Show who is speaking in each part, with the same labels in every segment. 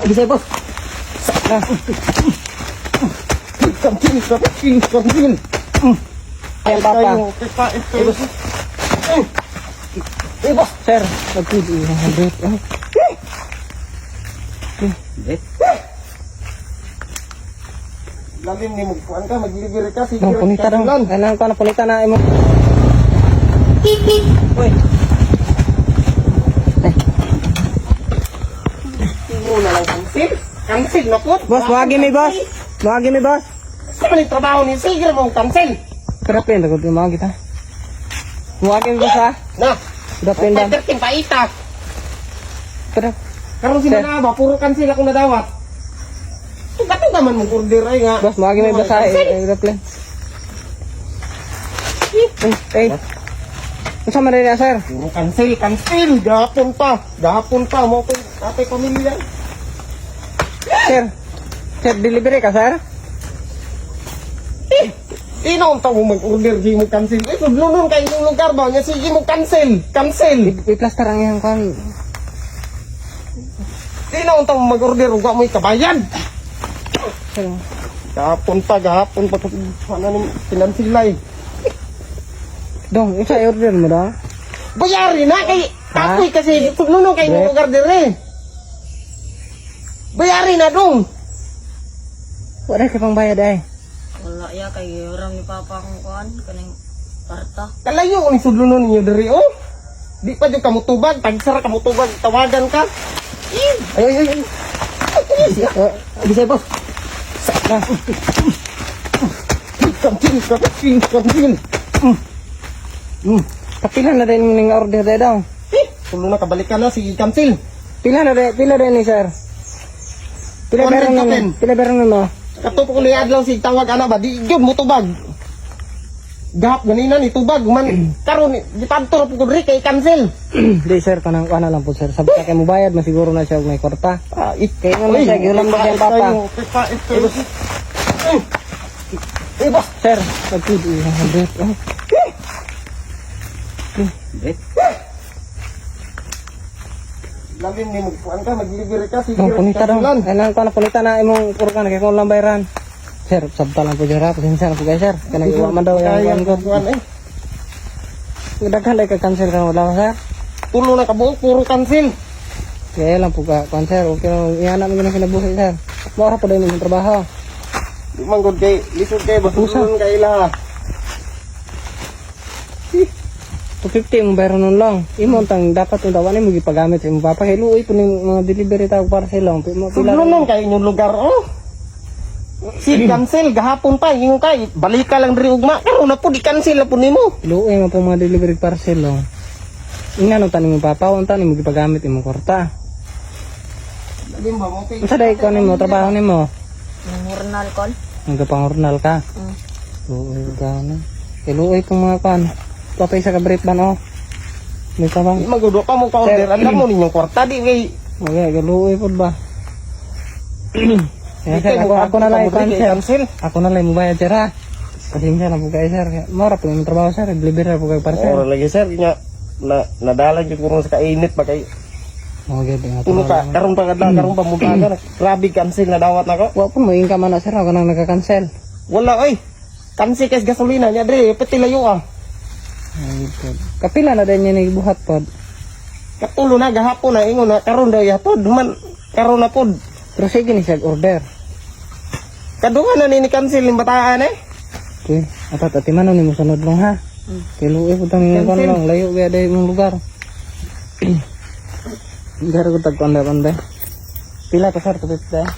Speaker 1: Bisa bos. Kamsin. Ayo papa. Bos. Bos. Sir, lagi di handbrake. Lalim ni mo kuan ka maglibir ka sige. Punita daw. Kanang ko na punita na imo. Oy. Muna lang kansil. Kansil na po. Boss, wagi mi boss. Wagi mi boss. Sa palit trabaho ni sige mo kansil. Kerapin ko mo kita. Wagi mi boss ha. Na. Sudah pindah. Terting paita. Terus. Karon si mana ba puro kansil ako nadawat. Tugatong naman mo order ay nga. Boss, wagi mi boss ha. Kerapin. Unsa man rin sir? Puro cancel. Gahapon pa mo ko ate pamilya. Sir, delivery ka sir? Ino unta mo mag-order di mo cancel. Sudlunon kay imong lugar ba nya sige mo cancel. I-plaster ang yang kan. Ino unta mo mag-order ug wa mo ikabayad. Gahapon pa ano ni pinansilay. Dong, isa i-order mo dong? Bayarin na kay ako'y kasi nunong kay mo order eh. Bayarin na dong. Wala ka pang bayad ay.
Speaker 2: Wala ya kay orang ni papa kong kuan kaning parta.
Speaker 1: Kalayo ni sudlunon ninyo diri oh. Di pa jud kamo tubag, tagsara kamo tubag, tawagan ka. Ay. Bisa bos. Kamsin. Kapila na rin ning order day daw. Kulo na kabalikan na si cancel. Pila rin ni sir. Pila berang mo. Kato ko li adlaw si tawag ana ba di gyud mo tubag. Gahap ganina ni tubag man karon gipadto ko diri kay cancel. Di sir kanang ana lang po sir. Sabi ka kay mo bayad masiguro na siya may kwarta. Kay mo siya giulam ba yan papa. Boss, sir, nagtudi handbrake. Lalim ni mo kuan ka maglibir ka sige. Punita daw. Kanang ko na punita na imong kurkan kay ko lang bayaran. Sir, sabta lang po jara, pasensya na po kay sir. Kanang iwa man daw yang kuan eh. Daghan ka cancel ka wala sir. Tulo na kabuok puro cancel. Kaya lang po ka kuan sir, okay iana man gina kinabuhi sir. Mao ra po daw imong trabaho. Di man gud kay lisod kay basunon kay ila. 250 mo bayron nun lang. Imo tang dapat yung dawan mo gipagamit sa imong papa kay luoy po ning mga delivery tawag para sa ilang. Sudlunon kay inyong lugar oh. Si cancel gahapon pa ingon kay balik ka lang diri ugma. Karon na po di cancel na po nimo. Luoy nga po mga delivery parcel lang. Ingano taning imong papa unta nimo gipagamit imong kwarta. Unsa day ko nimo trabaho nimo?
Speaker 2: Journal kon.
Speaker 1: Nagapangurnal ka. Luoy gana. Kay luoy po mga kan. Papay sa kabrit ban oh. May ka bang? Magudo pa mo pa order. Alam mo ninyong kwarta di kay. Okay, galuoy pod ba? Ako na lang cancel. Ako na lang mo bayad sir ha. Pasensya na po kayo sir. Mora po yung trabaho sir. Deliver po kayo para sir. Mora lagi sir. Nadala yung kurang sa kainit pa kayo. Okay, puno ka. Karoon pa mula ka. Grabe cancel na dawat na ko. Wala po mo ka man na sir. Ako nang nagka-cancel. Wala oy. Cancel kasi gasolina niya dre. Pati layo ah. Kapila na din niya nagbuhat pod. Katulo na gahapon na ingon na karon daw yapod man karon na pod. Pero sige ni siya order. Kadungan na ni cancel ning bataan eh. Okay, atat man ni mo sunod lang ha. Kiluoy pud tang ingon lang layo ga day mong lugar. Gar ko tag panda. Pila ka sir tupit da.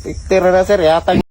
Speaker 1: Picture na sir yata.